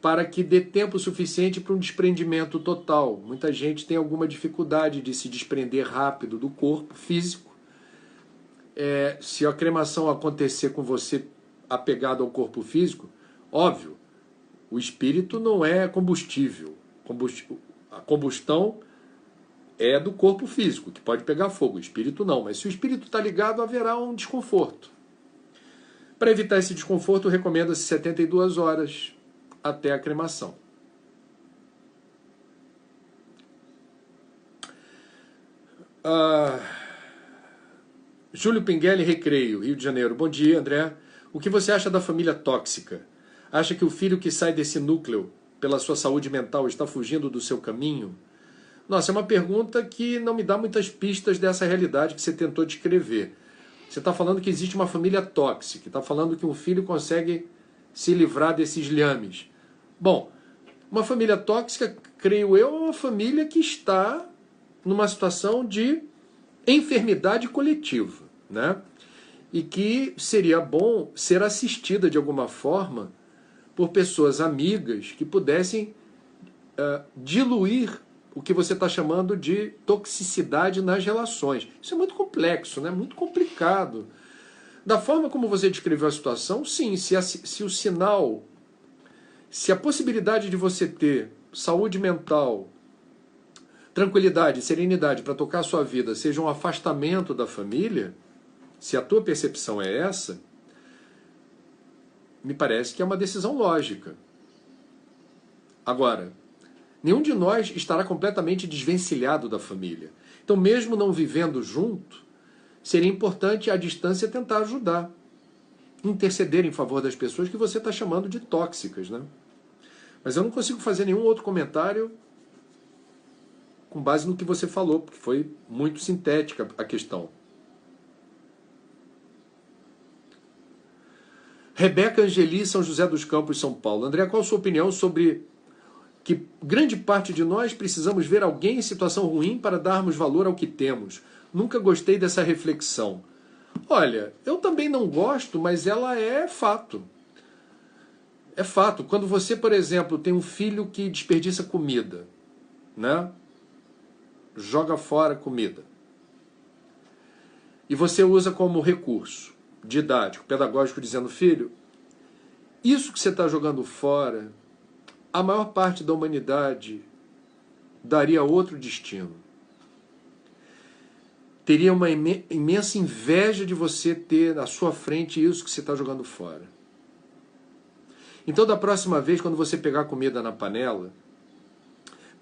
para que dê tempo suficiente para um desprendimento total. Muita gente tem alguma dificuldade de se desprender rápido do corpo físico. Se a cremação acontecer com você apegado ao corpo físico, óbvio, o espírito não é combustível. A combustão é do corpo físico, que pode pegar fogo. O espírito não, mas se o espírito está ligado, haverá um desconforto. Para evitar esse desconforto, recomenda-se 72 horas até a cremação. Júlio Pinguelli, Recreio, Rio de Janeiro. Bom dia, André. O que você acha da família tóxica? Acha que o filho que sai desse núcleo, pela sua saúde mental, está fugindo do seu caminho? Nossa, é uma pergunta que não me dá muitas pistas dessa realidade que você tentou descrever. Você está falando que existe uma família tóxica, está falando que um filho consegue se livrar desses lhames. Bom, uma família tóxica, creio eu, é uma família que está numa situação de enfermidade coletiva, né? E que seria bom ser assistida de alguma forma por pessoas amigas que pudessem diluir o que você está chamando de toxicidade nas relações. Isso é muito complexo, né? Muito complicado. Da forma como você descreveu a situação, sim, se o sinal, se a possibilidade de você ter saúde mental, tranquilidade, serenidade para tocar a sua vida seja um afastamento da família, se a tua percepção é essa, me parece que é uma decisão lógica. Agora, nenhum de nós estará completamente desvencilhado da família. Então, mesmo não vivendo junto, seria importante à distância tentar ajudar, interceder em favor das pessoas que você está chamando de tóxicas, né? Mas eu não consigo fazer nenhum outro comentário com base no que você falou, porque foi muito sintética a questão. Rebeca Angeli, São José dos Campos, São Paulo. André, qual a sua opinião sobre que grande parte de nós precisamos ver alguém em situação ruim para darmos valor ao que temos? Nunca gostei dessa reflexão. Olha, eu também não gosto, mas ela é fato. É fato. Quando você, por exemplo, tem um filho que desperdiça comida, né? Joga fora comida. E você usa como recurso didático, pedagógico, dizendo, filho, isso que você está jogando fora, a maior parte da humanidade daria outro destino. Teria uma imensa inveja de você ter na sua frente isso que você está jogando fora. Então, da próxima vez, quando você pegar comida na panela,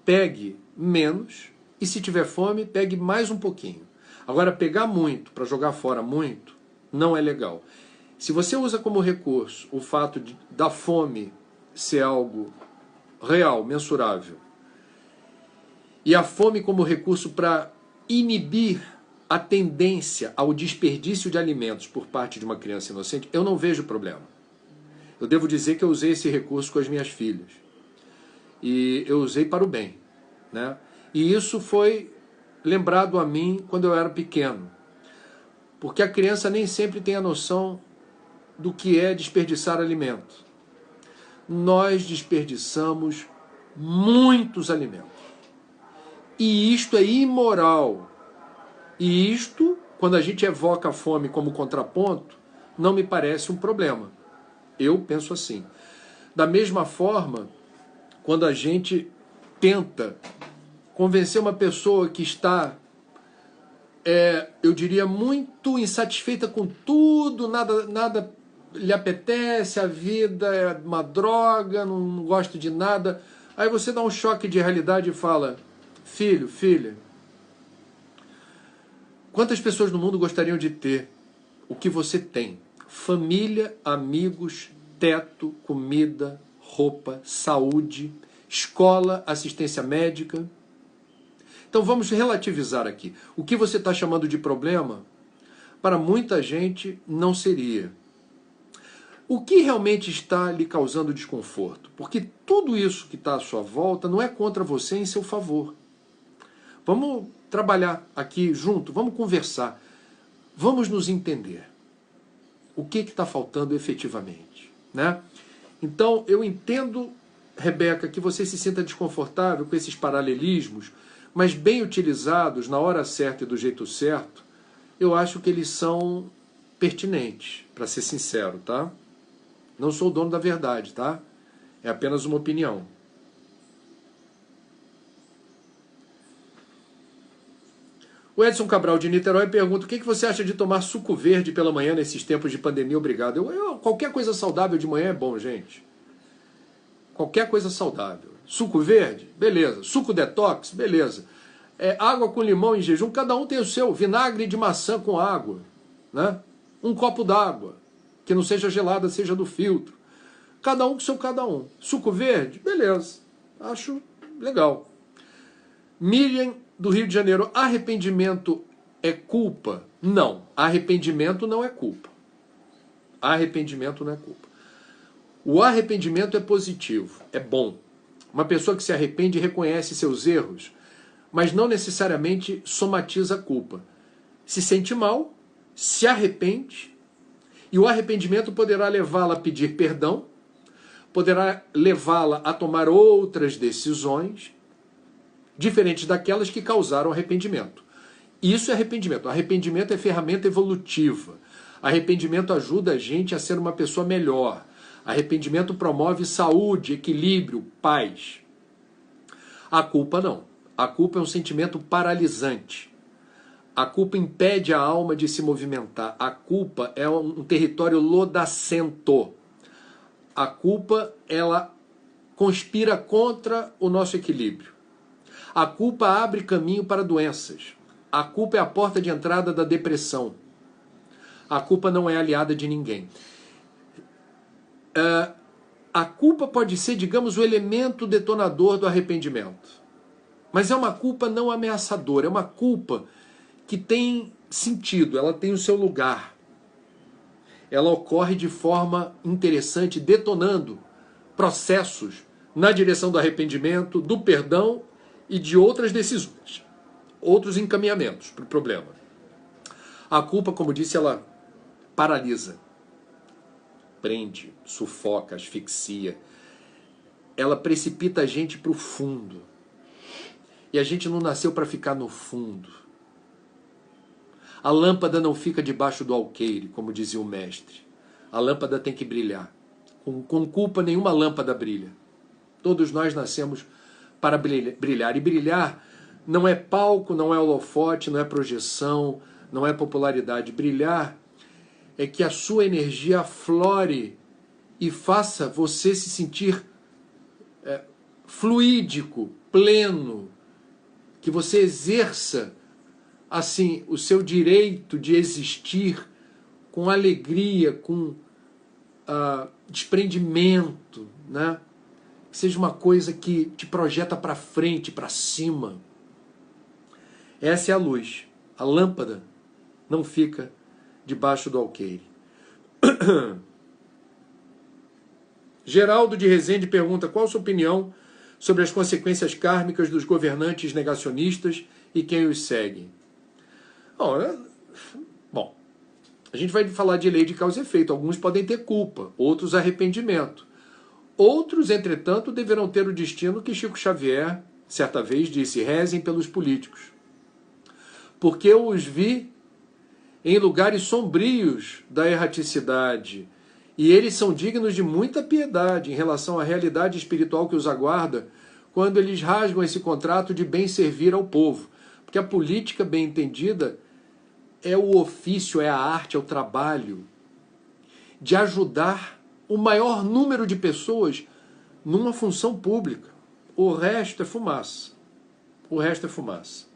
pegue menos e, se tiver fome, pegue mais um pouquinho. Agora, pegar muito para jogar fora muito não é legal. Se você usa como recurso o fato da fome ser algo real, mensurável, e a fome como recurso para inibir a tendência ao desperdício de alimentos por parte de uma criança inocente, eu não vejo problema. Eu devo dizer que eu usei esse recurso com as minhas filhas. E eu usei para o bem, né? E isso foi lembrado a mim quando eu era pequeno. Porque a criança nem sempre tem a noção do que é desperdiçar alimento. Nós desperdiçamos muitos alimentos. E isto é imoral. E isto, quando a gente evoca a fome como contraponto, não me parece um problema. Eu penso assim. Da mesma forma, quando a gente tenta convencer uma pessoa que está, eu diria, muito insatisfeita com tudo, nada lhe apetece, a vida é uma droga, não gosto de nada. Aí você dá um choque de realidade e fala: filho, filha, quantas pessoas no mundo gostariam de ter o que você tem? Família, amigos, teto, comida, roupa, saúde, escola, assistência médica. Então vamos relativizar aqui. O que você está chamando de problema, para muita gente não seria. O que realmente está lhe causando desconforto? Porque tudo isso que está à sua volta não é contra você, em seu favor. Vamos trabalhar aqui junto, vamos conversar, vamos nos entender. O que está faltando efetivamente, né? Então, eu entendo, Rebeca, que você se sinta desconfortável com esses paralelismos, mas bem utilizados, na hora certa e do jeito certo, eu acho que eles são pertinentes, para ser sincero, tá? Não sou o dono da verdade, tá? É apenas uma opinião. O Edson Cabral de Niterói pergunta: o que você acha de tomar suco verde pela manhã nesses tempos de pandemia? Obrigado. Qualquer coisa saudável de manhã é bom, gente. Qualquer coisa saudável. Suco verde? Beleza. Suco detox? Beleza. Água com limão em jejum? Cada um tem o seu. Vinagre de maçã com água, né? Um copo d'água, que não seja gelada, seja do filtro. Cada um com seu cada um. Suco verde? Beleza. Acho legal. Miriam, do Rio de Janeiro: arrependimento é culpa? Não, arrependimento não é culpa. Arrependimento não é culpa. O arrependimento é positivo, é bom. Uma pessoa que se arrepende reconhece seus erros, mas não necessariamente somatiza a culpa. Se sente mal, se arrepende, e o arrependimento poderá levá-la a pedir perdão, poderá levá-la a tomar outras decisões diferentes daquelas que causaram arrependimento. Isso é arrependimento. Arrependimento é ferramenta evolutiva. Arrependimento ajuda a gente a ser uma pessoa melhor. Arrependimento promove saúde, equilíbrio, paz. A culpa não. A culpa é um sentimento paralisante. A culpa impede a alma de se movimentar. A culpa é um território lodacento. A culpa, ela conspira contra o nosso equilíbrio. A culpa abre caminho para doenças. A culpa é a porta de entrada da depressão. A culpa não é aliada de ninguém. A culpa pode ser, digamos, o elemento detonador do arrependimento. Mas é uma culpa não ameaçadora. É uma culpa que tem sentido, ela tem o seu lugar. Ela ocorre de forma interessante, detonando processos na direção do arrependimento, do perdão e de outras decisões, outros encaminhamentos para o problema. A culpa, como disse, ela paralisa, prende, sufoca, asfixia. Ela precipita a gente para o fundo. E a gente não nasceu para ficar no fundo. A lâmpada não fica debaixo do alqueire, como dizia o mestre. A lâmpada tem que brilhar. Com culpa, nenhuma lâmpada brilha. Todos nós nascemos para brilhar. E brilhar não é palco, não é holofote, não é projeção, não é popularidade. Brilhar é que a sua energia aflore e faça você se sentir fluídico, pleno, que você exerça assim o seu direito de existir com alegria, com desprendimento, né? Que seja uma coisa que te projeta para frente, para cima. Essa é a luz. A lâmpada não fica debaixo do alqueire. Geraldo de Rezende pergunta: qual a sua opinião sobre as consequências kármicas dos governantes negacionistas e quem os segue? Bom, a gente vai falar de lei de causa e efeito. Alguns podem ter culpa, outros arrependimento. Outros, entretanto, deverão ter o destino que Chico Xavier, certa vez, disse: rezem pelos políticos. Porque eu os vi em lugares sombrios da erraticidade, e eles são dignos de muita piedade em relação à realidade espiritual que os aguarda quando eles rasgam esse contrato de bem servir ao povo. Porque a política bem entendida é o ofício, é a arte, é o trabalho de ajudar o maior número de pessoas numa função pública. O resto é fumaça. O resto é fumaça.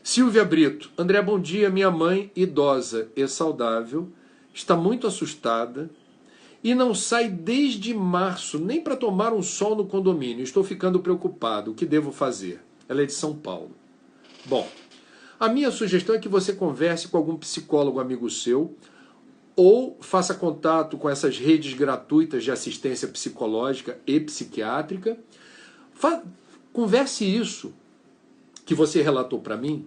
Silvia Brito: André, bom dia. Minha mãe, idosa e saudável, está muito assustada e não sai desde março nem para tomar um sol no condomínio. Estou ficando preocupado. O que devo fazer? Ela é de São Paulo. Bom, a minha sugestão é que você converse com algum psicólogo amigo seu ou faça contato com essas redes gratuitas de assistência psicológica e psiquiátrica. Converse isso que você relatou para mim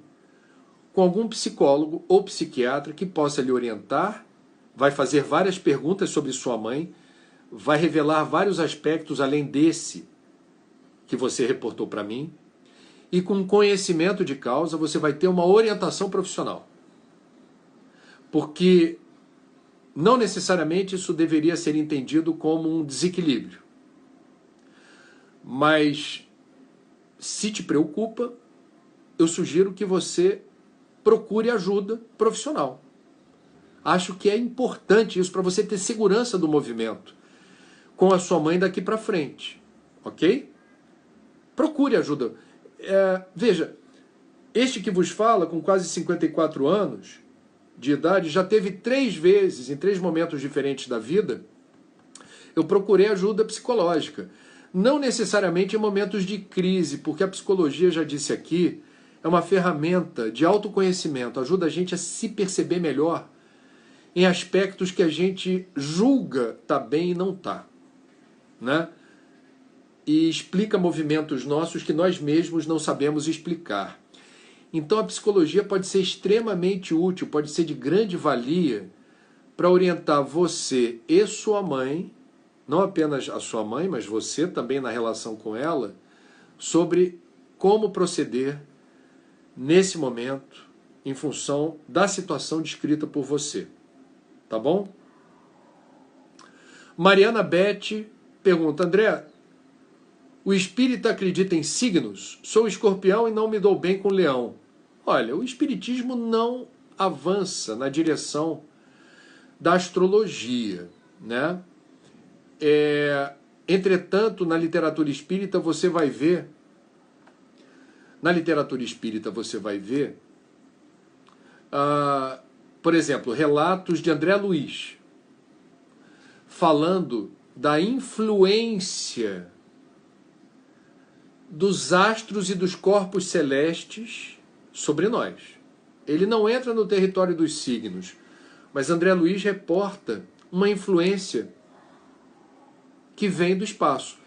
com algum psicólogo ou psiquiatra que possa lhe orientar, vai fazer várias perguntas sobre sua mãe, vai revelar vários aspectos além desse que você reportou para mim, e com conhecimento de causa você vai ter uma orientação profissional. Porque não necessariamente isso deveria ser entendido como um desequilíbrio. Mas se te preocupa, eu sugiro que você procure ajuda profissional. Acho que é importante isso para você ter segurança do movimento com a sua mãe daqui para frente. Ok? Procure ajuda. Veja, este que vos fala, com quase 54 anos de idade, já teve 3 vezes, em 3 momentos diferentes da vida, eu procurei ajuda psicológica. Não necessariamente em momentos de crise, porque a psicologia, já disse aqui, é uma ferramenta de autoconhecimento, ajuda a gente a se perceber melhor em aspectos que a gente julga tá bem e não tá, né? E explica movimentos nossos que nós mesmos não sabemos explicar. Então a psicologia pode ser extremamente útil, pode ser de grande valia para orientar você e sua mãe, não apenas a sua mãe, mas você também na relação com ela, sobre como proceder nesse momento, em função da situação descrita por você. Tá bom? Mariana Beth pergunta: André, o espírita acredita em signos? Sou escorpião e não me dou bem com leão. Olha, o espiritismo não avança na direção da astrologia, né? Entretanto, na literatura espírita você vai ver, por exemplo, relatos de André Luiz falando da influência dos astros e dos corpos celestes sobre nós. Ele não entra no território dos signos, mas André Luiz reporta uma influência que vem do espaço.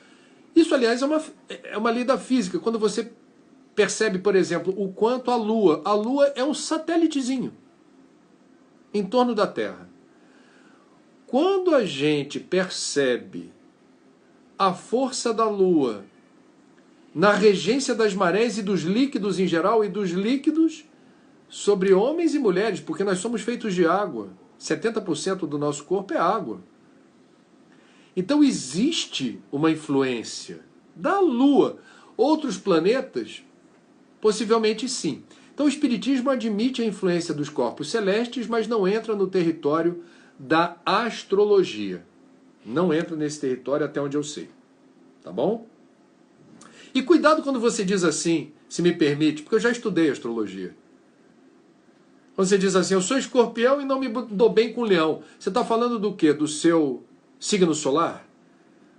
Isso, aliás, é uma lei da física. Quando você percebe, por exemplo, o quanto a Lua é um satélitezinho em torno da Terra. Quando a gente percebe a força da Lua na regência das marés e dos líquidos em geral, e dos líquidos sobre homens e mulheres, porque nós somos feitos de água, 70% do nosso corpo é água. Então existe uma influência da Lua. Outros planetas, possivelmente sim. Então o Espiritismo admite a influência dos corpos celestes, mas não entra no território da astrologia. Não entra nesse território até onde eu sei. Tá bom? E cuidado quando você diz assim, se me permite, porque eu já estudei astrologia. Quando você diz assim, eu sou escorpião e não me dou bem com leão. Você está falando do quê? Do seu signo solar?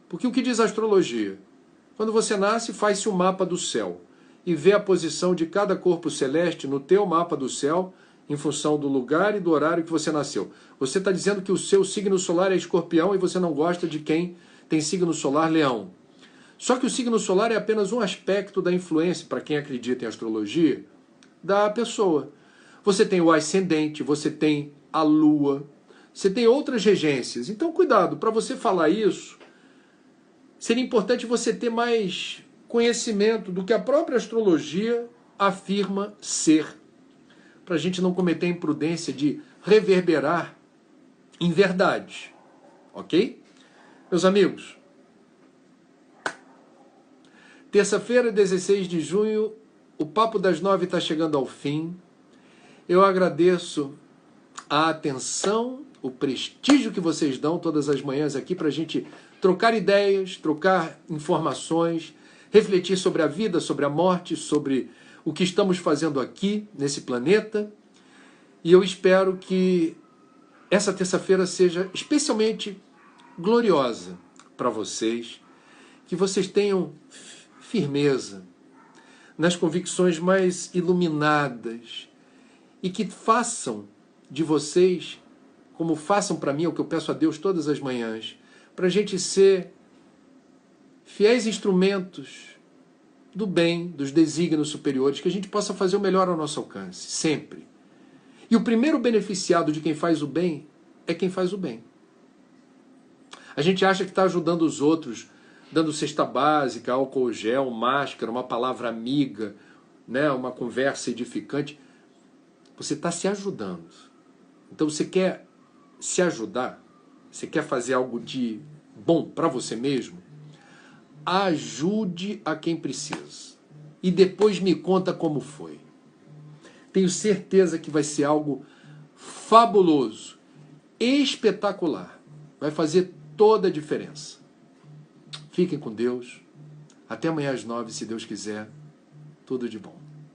Porque o que diz a astrologia? Quando você nasce, faz-se um mapa do céu e vê a posição de cada corpo celeste no teu mapa do céu, em função do lugar e do horário que você nasceu. Você está dizendo que o seu signo solar é escorpião e você não gosta de quem tem signo solar leão. Só que o signo solar é apenas um aspecto da influência, para quem acredita em astrologia, da pessoa. Você tem o ascendente, você tem a lua, você tem outras regências. Então, cuidado, para você falar isso, seria importante você ter mais conhecimento do que a própria astrologia afirma ser, para a gente não cometer a imprudência de reverberar em verdade. Ok? Meus amigos, terça-feira, 16 de junho, o Papo das 9 está chegando ao fim. Eu agradeço a atenção, o prestígio que vocês dão todas as manhãs aqui para a gente trocar ideias, trocar informações, refletir sobre a vida, sobre a morte, sobre o que estamos fazendo aqui nesse planeta. E eu espero que essa terça-feira seja especialmente gloriosa para vocês, que vocês tenham firmeza nas convicções mais iluminadas e que façam de vocês, como façam para mim, é o que eu peço a Deus todas as manhãs, para a gente ser fiéis instrumentos do bem, dos desígnios superiores, que a gente possa fazer o melhor ao nosso alcance, sempre. E o primeiro beneficiado de quem faz o bem é quem faz o bem. A gente acha que está ajudando os outros, dando cesta básica, álcool gel, máscara, uma palavra amiga, né, uma conversa edificante. Você está se ajudando. Então você quer se ajudar? Você quer fazer algo de bom para você mesmo? Ajude a quem precisa. E depois me conta como foi. Tenho certeza que vai ser algo fabuloso, espetacular. Vai fazer toda a diferença. Fiquem com Deus. Até amanhã às 9, se Deus quiser. Tudo de bom.